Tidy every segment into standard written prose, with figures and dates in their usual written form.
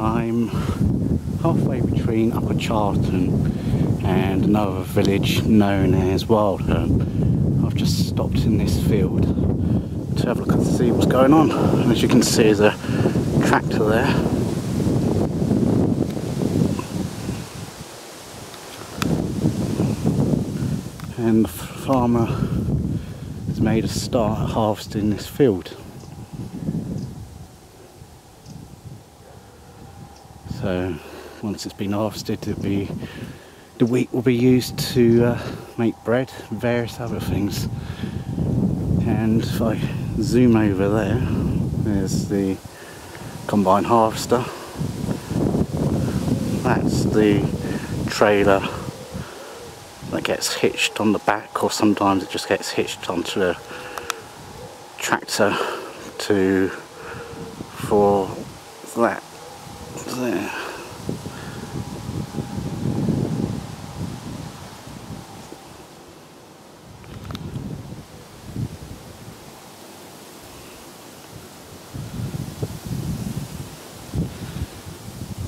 I'm halfway between Upper Charlton and another village known as Wild Hearn. I've just stopped in this field to have a look and see what's going on. And as you can see, there's a tractor there. And the farmer has made a start at harvesting this field. So once it's been harvested, the wheat will be used to make bread and various other things. And if I zoom over there, there's the combine harvester. That's the trailer that gets hitched on the back, or sometimes it just gets hitched onto the tractor for that there.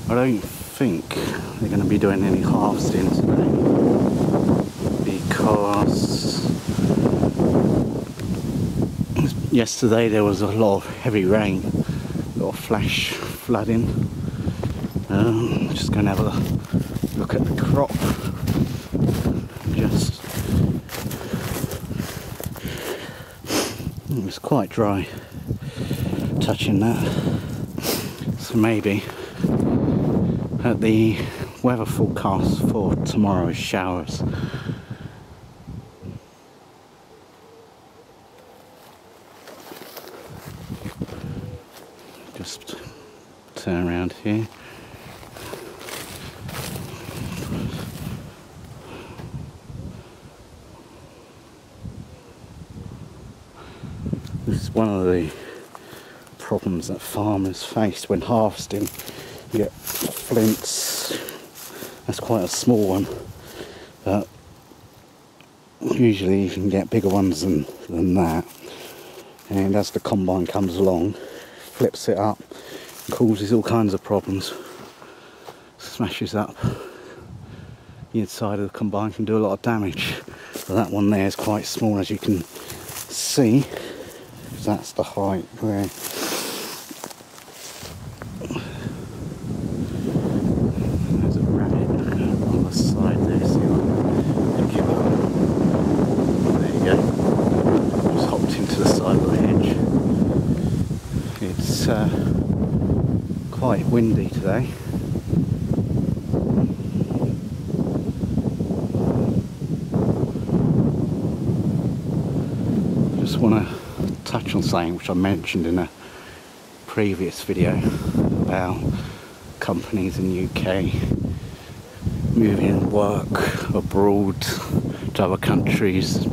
I don't think they're going to be doing any harvesting today because yesterday there was a lot of heavy rain, a lot of flash flooding. Just going to have a look at the crop. It's quite dry touching that, so maybe at the weather forecast for tomorrow is showers. Just turn around here. This is one of the problems that farmers face when harvesting. You get flints. That's quite a small one, but usually you can get bigger ones than that. And as the combine comes along, flips it up, causes all kinds of problems. Smashes up the inside of the combine, can do a lot of damage. But that one there is quite small, as you can see. That's the height there. There's a rabbit on the side there, see what pick it up. There you go. Just hopped into the side of the hedge. It's quite windy today. Just want to touch on something which I mentioned in a previous video about companies in the UK moving work abroad to other countries.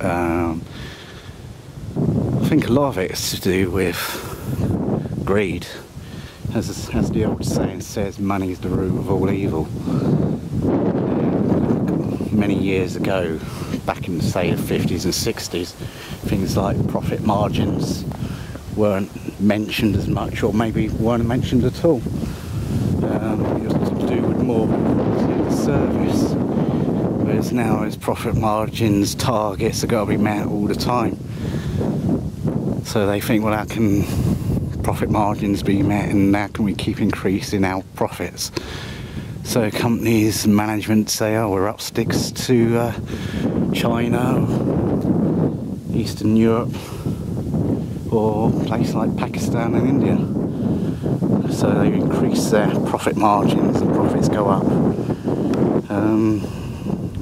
I think a lot of it is to do with greed. As the old saying says, money is the root of all evil. Many years ago, back in say the 50s and 60s, things like profit margins weren't mentioned as much, or maybe weren't mentioned at all. It was to do with more service, whereas now as profit margins targets have got to be met all the time. So they think, well, how can profit margins be met and how can we keep increasing our profits? So companies and management say, oh, we're up sticks to China, Eastern Europe, or places like Pakistan and India. So they increase their profit margins and profits go up.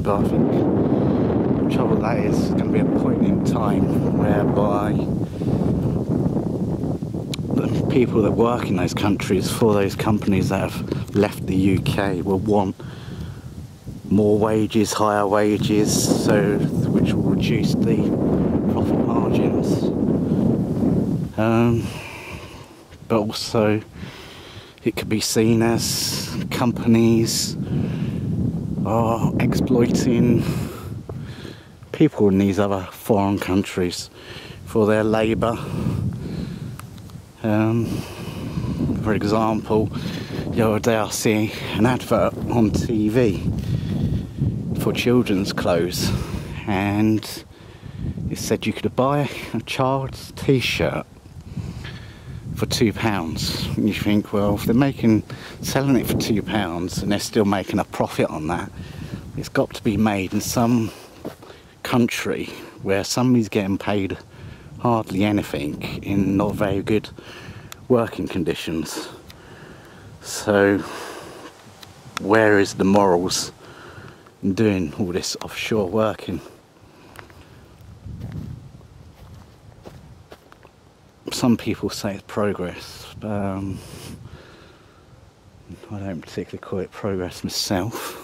But I think the trouble with that is going to be a point in time whereby the people that work in those countries for those companies that have left the UK will want more wages, higher wages, so which will reduce the profit margins. But also it could be seen as companies are exploiting people in these other foreign countries for their labour. For example, the other day I see an advert on TV for children's clothes, and it said you could buy a child's t-shirt for £2. And you think, well, if they're selling it for £2 and they're still making a profit on that, it's got to be made in some country where somebody's getting paid hardly anything in not very good working conditions. So where is the morals in doing all this offshore working? Some people say it's progress, but I don't particularly call it progress myself.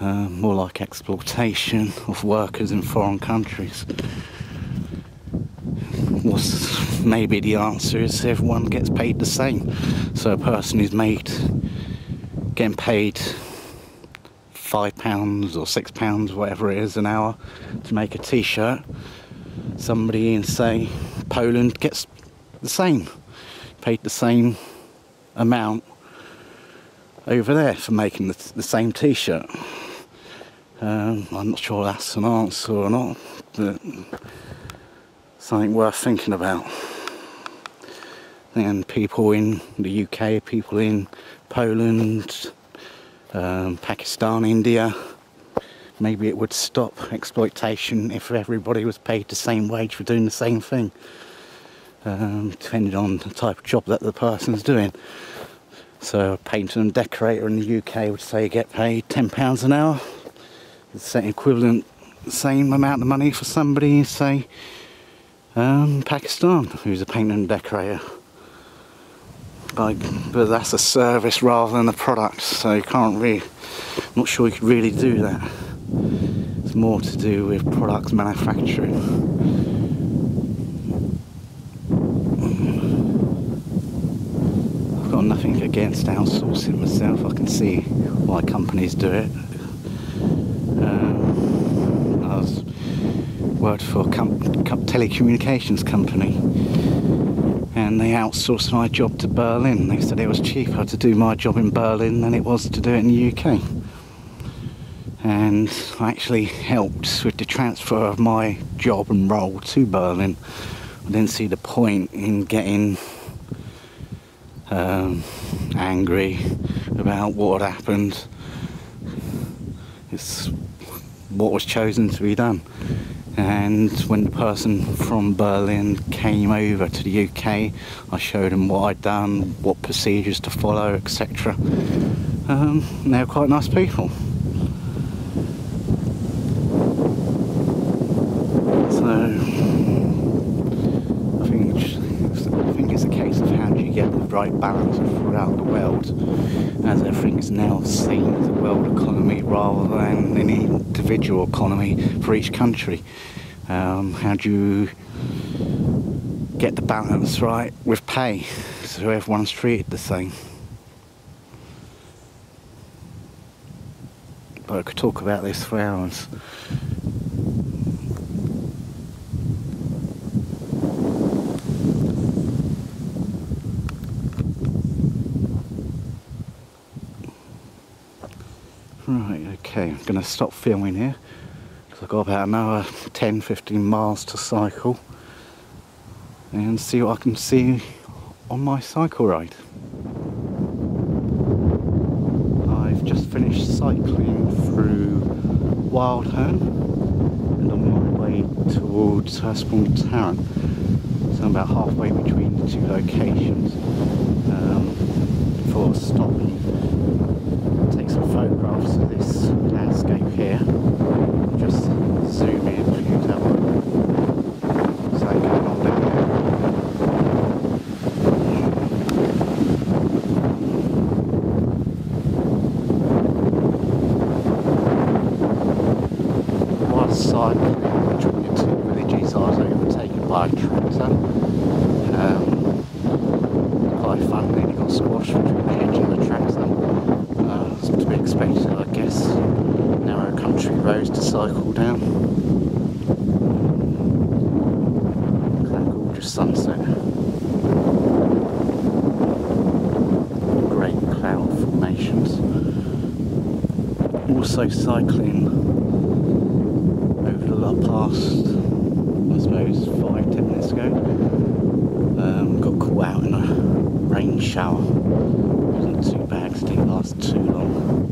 More like exploitation of workers in foreign countries. Maybe the answer is everyone gets paid the same. So a person who's getting paid £5 or £6, whatever it is, an hour to make a t-shirt, somebody in, say, Poland gets the same, paid the same amount over there for making the same t-shirt. I'm not sure that's an answer or not, but something worth thinking about. And people in the UK, people in Poland, Pakistan, India, maybe it would stop exploitation if everybody was paid the same wage for doing the same thing, depending on the type of job that the person's doing. So a painter and decorator in the UK would say get paid £10 an hour. It's the equivalent, same amount of money for somebody in, say, Pakistan, who's a painter and decorator. But that's a service rather than a product, so you can't really, I'm not sure you could really do that. It's more to do with products manufacturing. I've got nothing against outsourcing myself. I can see why companies do it. I worked for a telecommunications company, and they outsourced my job to Berlin. They said it was cheaper to do my job in Berlin than it was to do it in the UK. And I actually helped with the transfer of my job and role to Berlin. I didn't see the point in getting angry about what had happened. It's what was chosen to be done. And when the person from Berlin came over to the UK, I showed them what I'd done, what procedures to follow, etc. They were quite nice people. So I think it's a case of how do you get the right balance throughout the world, as everything is now seen as a world economy rather than an individual economy for each country. How do you get the balance right with pay so everyone's treated the same? But I could talk about this for hours. Right, okay, I'm going to stop filming here because I've got about another 10-15 miles to cycle and see what I can see on my cycle ride. I've just finished cycling through Wild Hearn and on my way towards Hurst Bourne Tarrant, so I'm about halfway between the two locations. Before stopping, take some photographs of this landscape here. Just zoom in for you to have a look. So going on down there. While cycling between the two villages, I was overtaken by a tractor. Quite fun, then you got squashed between the edge of the tractor. To be expected, I guess. Narrow country roads to cycle down. Look at that gorgeous sunset. also cycling over the past, I suppose, 5-10 minutes ago. Got caught out in a rain shower. It wasn't too bad because it didn't last too long.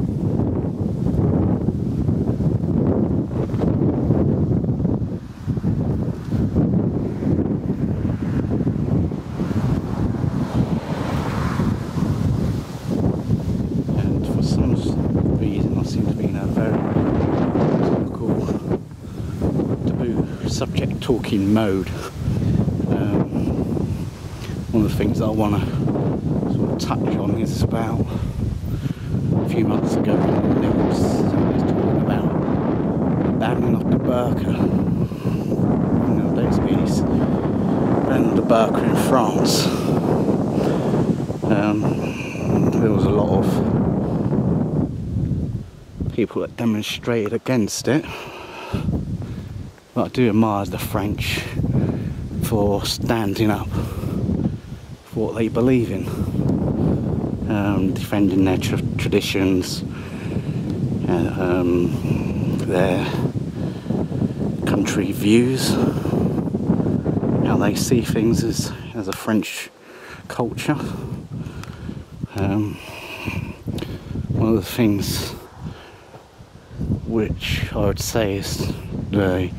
Subject talking mode. One of the things I want to sort of touch on is about a few months ago in the news, somebody was talking about banning of the burqa. You know, those bees banning the burqa in France. There was a lot of people that demonstrated against it. But I do admire the French for standing up for what they believe in, defending their traditions, their country views, how they see things as a French culture. One of the things which I would say is the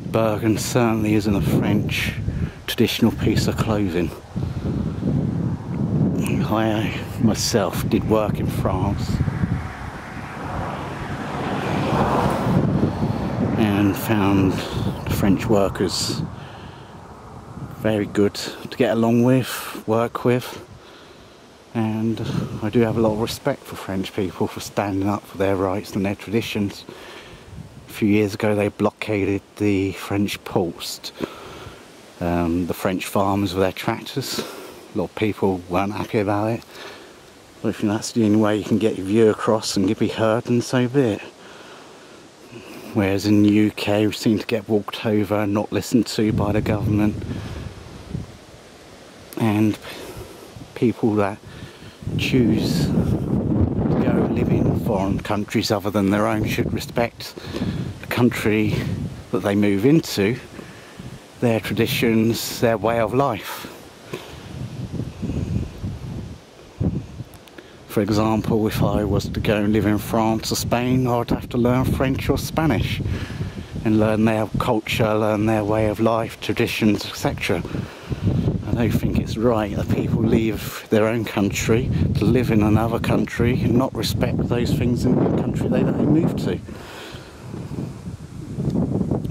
burqa certainly isn't a French traditional piece of clothing. I myself did work in France and found the French workers very good to get along with, work with, and I do have a lot of respect for French people for standing up for their rights and their traditions. A few years ago they blockaded the French ports, the French farmers with their tractors. A lot of people weren't happy about it, but if that's the only way you can get your view across and be heard, then so be it. Whereas in the UK we seem to get walked over and not listened to by the government, and people that choose to go and live in foreign countries other than their own should respect the country that they move into, their traditions, their way of life. For example, if I was to go and live in France or Spain, I would have to learn French or Spanish and learn their culture, learn their way of life, traditions, etc. I don't think it's right that people leave their own country to live in another country and not respect those things in the country that they move to.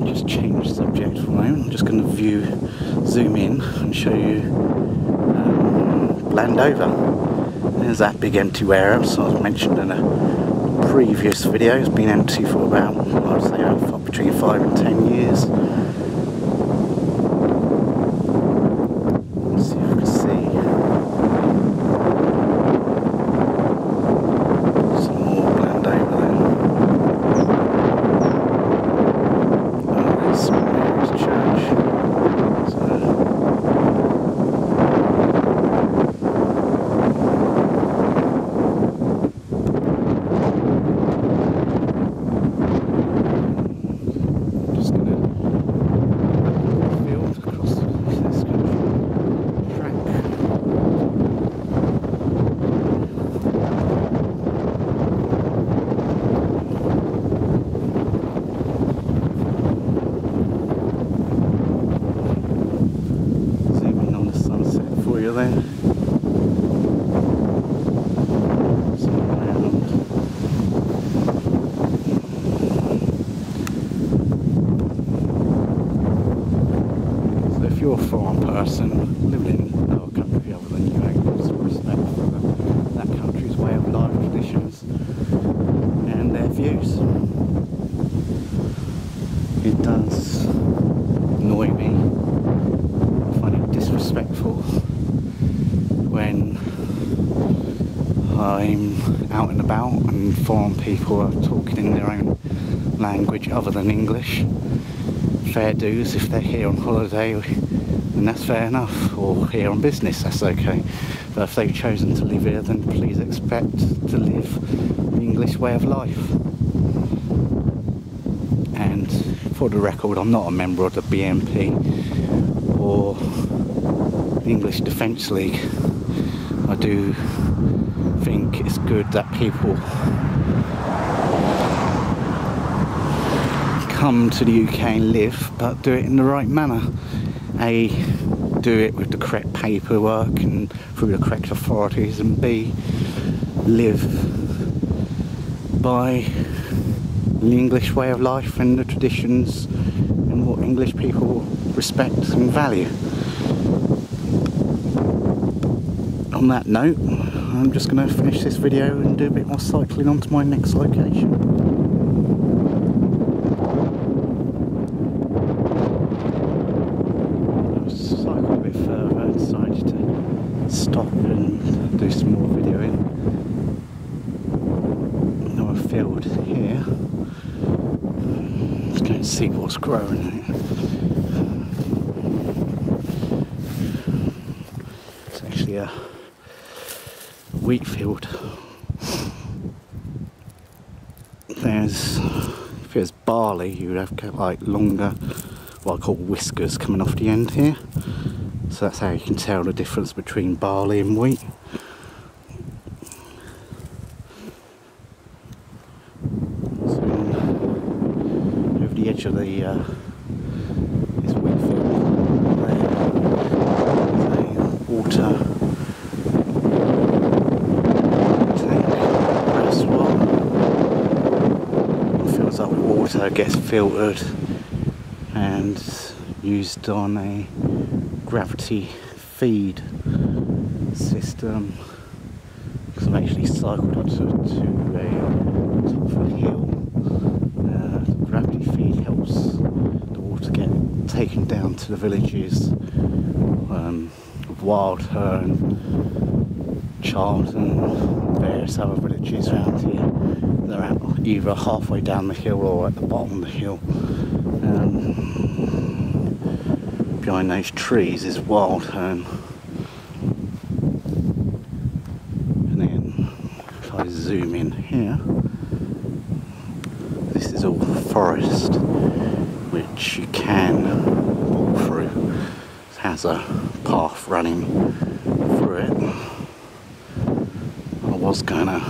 Just change the subject for a moment. I'm just going to zoom in and show you Blandover. There's that big empty warehouse I was mentioned in a previous video. It's been empty for about, I would say, between 5 and 10 years. Let's see if we can see some more Blandover then. Oh, there's St Mary's Church. If you're a foreign person living in another country other than your own, just respect for that country's way of life, traditions and their views. It does annoy me, I find it disrespectful when I'm out and about and foreign people are talking in their own language other than English. Fair dues if they're here on holiday and that's fair enough, or here on business, that's okay. But if they've chosen to live here, then please expect to live the English way of life. And for the record, I'm not a member of the BNP or the English Defence League. I do think it's good that people come to the UK and live, but do it in the right manner. A, do it with the correct paperwork and through the correct authorities, and B, live by the English way of life and the traditions and what English people respect and value. On that note, I'm just going to finish this video and do a bit more cycling on to my next location. Stop and do some more videoing. Now I've filled here. Let's go and see what's growing here. It's actually a wheat field. If there's barley, you would have like longer, what I call whiskers coming off the end here. So that's how you can tell the difference between barley and wheat. So over the edge of this wheat field, there's a water tank reservoir. It fills up with water, gets filtered and used on a gravity feed system, because I've actually cycled up to a top of a hill. Gravity feed helps the water get taken down to the villages of Wild Hearn, Charlton, various other villages around here. They're either halfway down the hill or at the bottom of the hill. Behind those trees is Wild Hearn. And then if I zoom in here, this is all forest which you can walk through. It has a path running through it. I was going to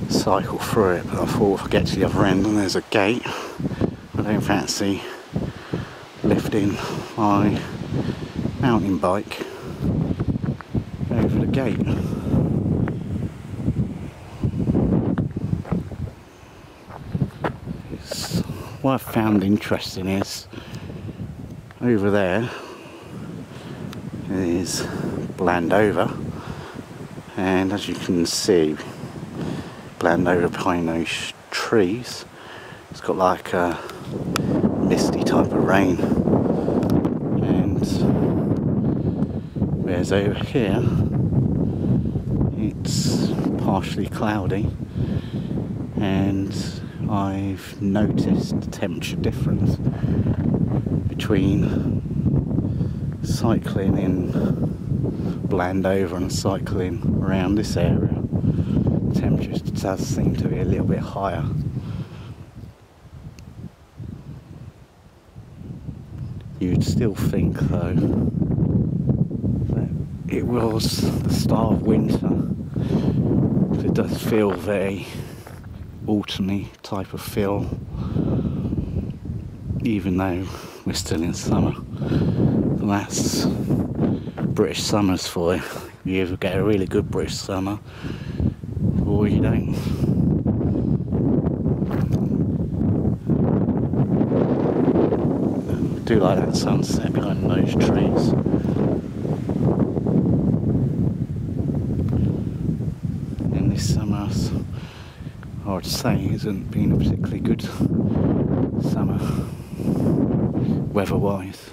cycle through it, but I thought if I get to the other end and there's a gate, I don't fancy lifting my mountain bike over the gate. What I've found interesting is over there is Blandover, and as you can see, Blandover behind those trees, it's got like a misty type of rain, and whereas over here it's partially cloudy, and I've noticed the temperature difference between cycling in Blandover and cycling around this area. The temperature does seem to be a little bit higher. You'd still think though that it was the start of winter. It does feel very autumny type of feel, even though we're still in summer. And that's British summers for you. You either get a really good British summer or you don't. I do like that sunset behind those trees. And this summer, I would say, hasn't been a particularly good summer weather-wise.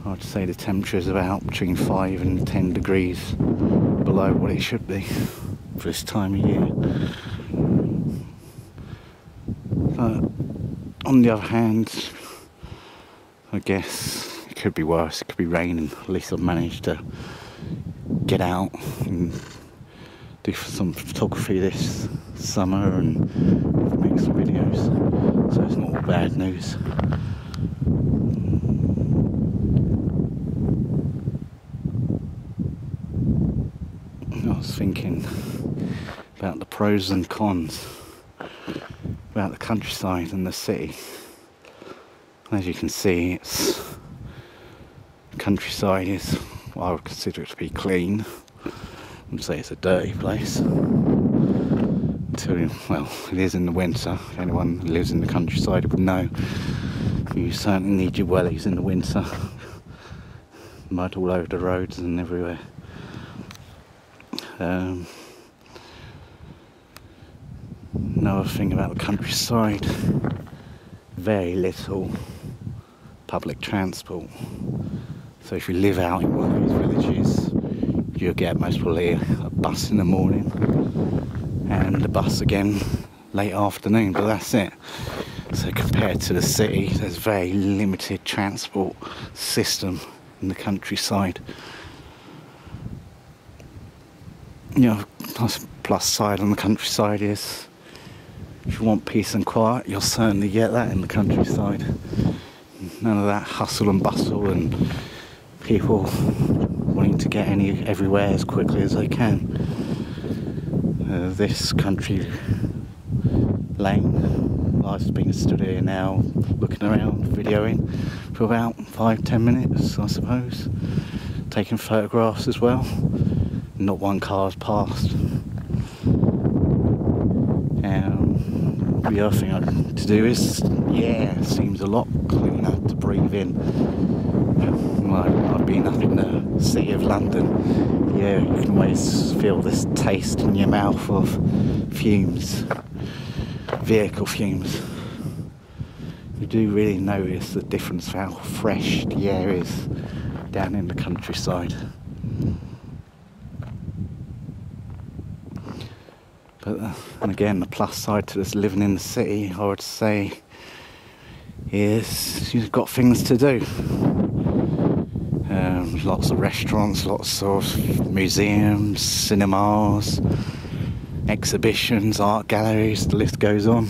I would say the temperature is about between 5 and 10 degrees below what it should be for this time of year. But on the other hand, I guess it could be worse, it could be raining. At least I've managed to get out and do some photography this summer and make some videos, so it's not all bad news. I was thinking about the pros and cons about the countryside and the city. As you can see, it's countryside is, well, I would consider it to be clean. I wouldn't say it's a dirty place. Until, well, it is in the winter. Anyone who lives in the countryside would know. You certainly need your wellies in the winter. Mud all over the roads and everywhere. Another thing about the countryside, very little public transport. So if you live out in one of those villages, you'll get most probably a bus in the morning and a bus again late afternoon, but that's it. So compared to the city, there's very limited transport system in the countryside. You know, plus side on the countryside is, if you want peace and quiet, you'll certainly get that in the countryside. None of that hustle and bustle and people wanting to get everywhere as quickly as they can. This country lane, I've been stood here now looking around, videoing for about 5-10 minutes, I suppose, taking photographs as well. Not one car's passed. The other thing to do is, yeah, it seems a lot cleaner to breathe in. I've been up in the city of London. Yeah, you can always feel this taste in your mouth of fumes, vehicle fumes. You do really notice the difference of how fresh the air is down in the countryside. But and again, the plus side to this living in the city, I would say, is you've got things to do. Lots of restaurants, lots of museums, cinemas, exhibitions, art galleries, the list goes on.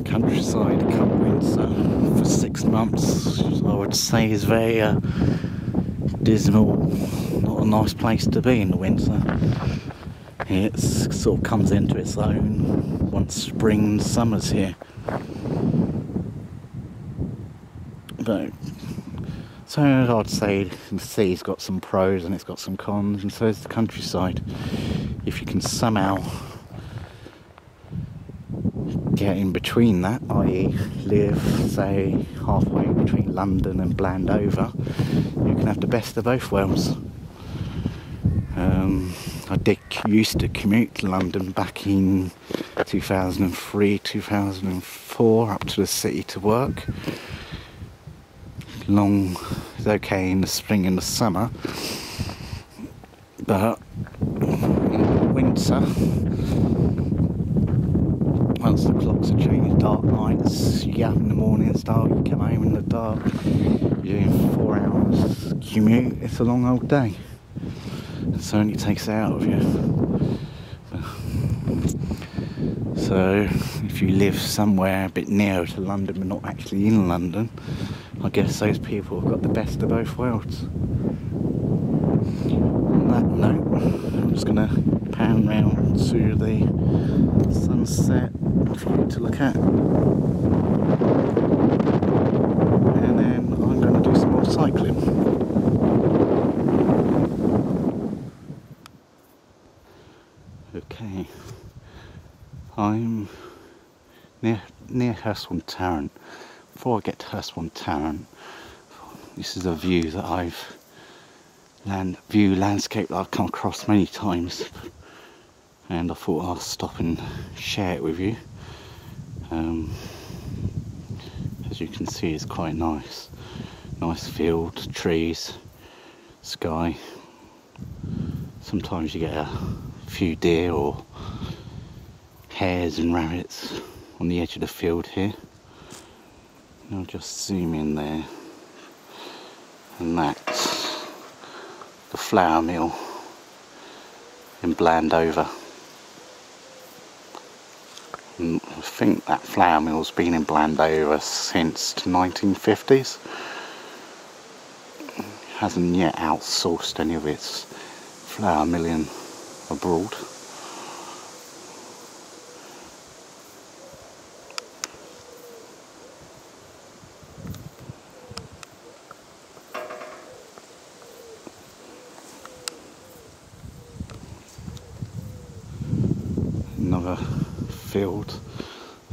Countryside come winter for 6 months, I would say, is very dismal, not a nice place to be in the winter. It sort of comes into its own once spring and summer's here. But so I'd say the city's got some pros and it's got some cons, and so is the countryside. If you can somehow get in between that, i.e. live, say, halfway between London and Blandover, you can have the best of both worlds. I used to commute to London back in 2003, 2004, up to the city to work. It's okay in the spring and the summer, but in winter, once the clocks are changed, dark nights, you get up in the morning, it's dark, you come home in the dark, you're doing 4 hours commute, it's a long old day. It certainly takes it out of you. So if you live somewhere a bit nearer to London but not actually in London, I guess those people have got the best of both worlds. On that note, I'm just going to pan round to the sunset for you to look at, and then I'm going to do some more cycling. Okay, I'm near Hurst Bourne Tarrant. Before I get to Hurst Bourne Tarrant, this is a view that landscape that I've come across many times, and I thought I'll stop and share it with you. As you can see, it's quite nice field, trees, sky. Sometimes you get a few deer or hares and rabbits on the edge of the field here. I'll just zoom in there, and that's the flour mill in Blandover. And I think that flour mill's been in Blandover since the 1950s. Hasn't yet outsourced any of its flour milling abroad. Another field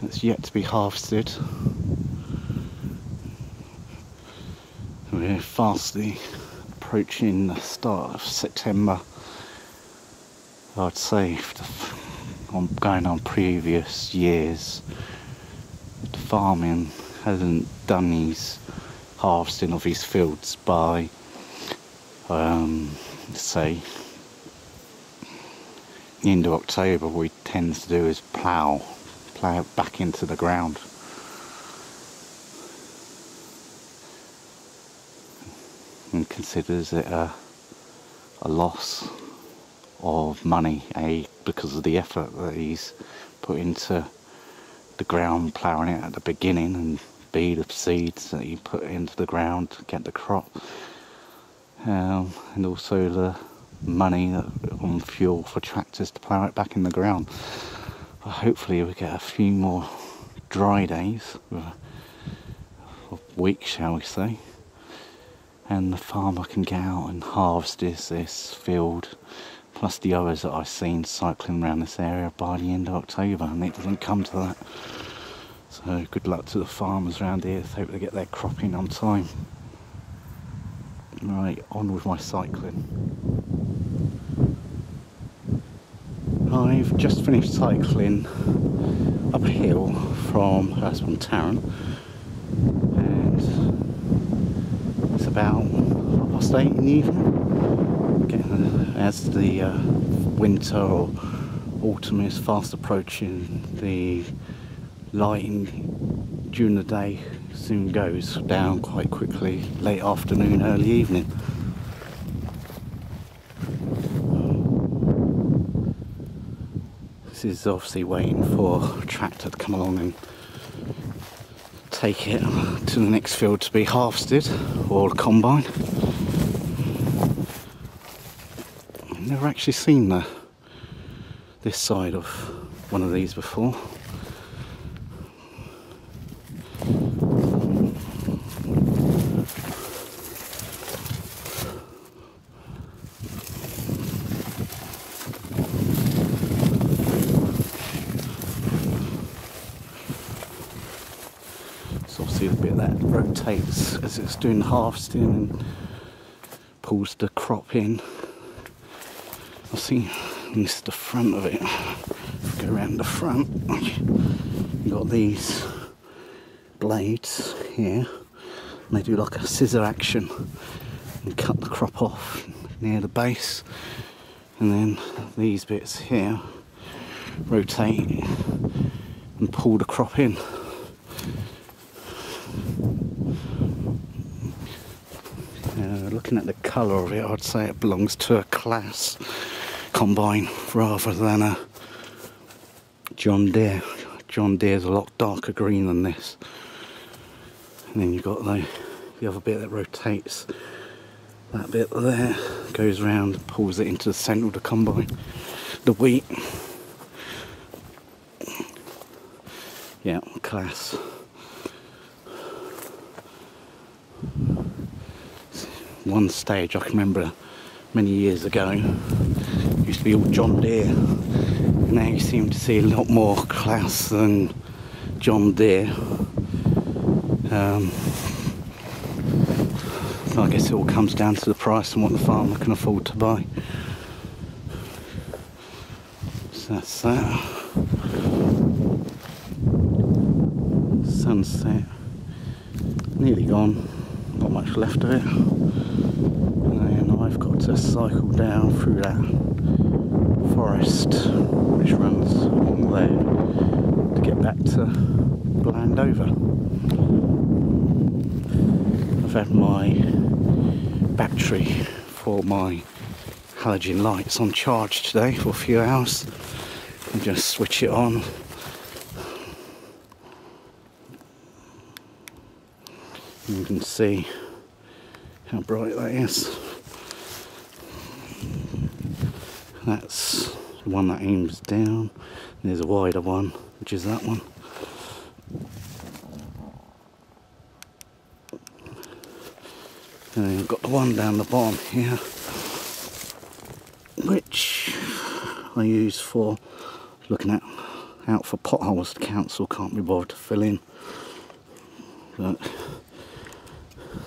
that's yet to be harvested. We're fastly approaching the start of September. I'd say going on previous years, the farming hasn't done his harvesting of his fields by say the end of October. What he tends to do is plough it back into the ground. And considers it a loss of money, because of the effort that he's put into the ground, ploughing it at the beginning, and B, the seeds that he put into the ground to get the crop, and also the money on fuel for tractors to plough it back in the ground. But hopefully we get a few more dry days, or weeks shall we say, and the farmer can get out and harvest this field plus the others that I've seen cycling around this area by the end of October, and it doesn't come to that. So good luck to the farmers around here. Hope they get their crop in on time. Right, on with my cycling. I've just finished cycling up a hill from Hurst Bourne Tarrant, and it's about 8:30 in the evening. As the winter or autumn is fast approaching, the lighting during the day soon goes down quite quickly, late afternoon, early evening. This is obviously waiting for a tractor to come along and take it to the next field to be harvested, or a combine. I've never actually seen this side of one of these before. So obviously the bit that rotates as it's doing the harvesting and pulls the crop in. I see this is the front of it. If we go around the front, you've got these blades here, and they do like a scissor action and cut the crop off near the base, and then these bits here rotate and pull the crop in. Looking at the colour of it, I'd say it belongs to a class combine rather than a John Deere. John Deere's a lot darker green than this. And then you've got the other bit that rotates. That bit there goes around, pulls it into the centre of the combine. The wheat. Yeah, class. One stage I can remember many years ago, used to be all John Deere. Now you seem to see a lot more class than John Deere. I guess it all comes down to the price and what the farmer can afford to buy. So that's that. Sunset, nearly gone, not much left of it. And I've got to cycle down through that forest which runs along there to get back to Blandover. I've had my battery for my halogen lights on charge today for a few hours. And just switch it on. And you can see how bright that is. That's the one that aims down. There's a wider one, which is that one. And then I've got the one down the bottom here, which I use for looking out for potholes the council can't be bothered to fill in. But,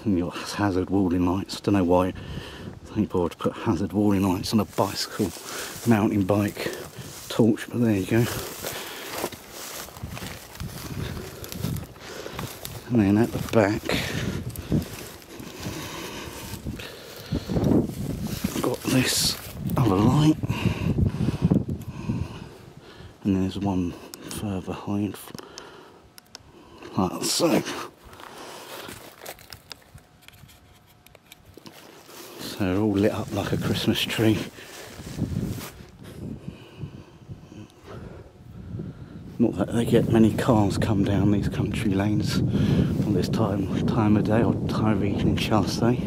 and your hazard warning lights. Don't know why they bothered to put hazard warning lights on a bicycle, mountain bike torch, but there you go. And then at the back, got this other light, and there's one further behind, like so. So they're all lit up like a Christmas tree. Not that they get many cars come down these country lanes on this time of day or time of evening, shall I say.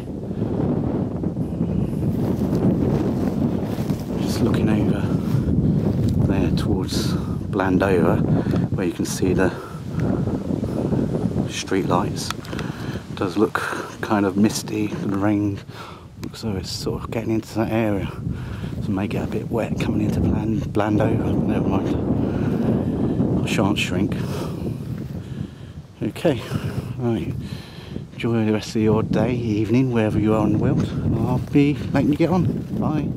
Just looking over there towards Blandover, where you can see the street lights. It does look kind of misty, and rain looks though it's sort of getting into that area, so it may get a bit wet coming into Blandover. Never mind. I shan't shrink. Okay, right. Enjoy the rest of your day, evening, wherever you are in the world. I'll be letting you get on. Bye.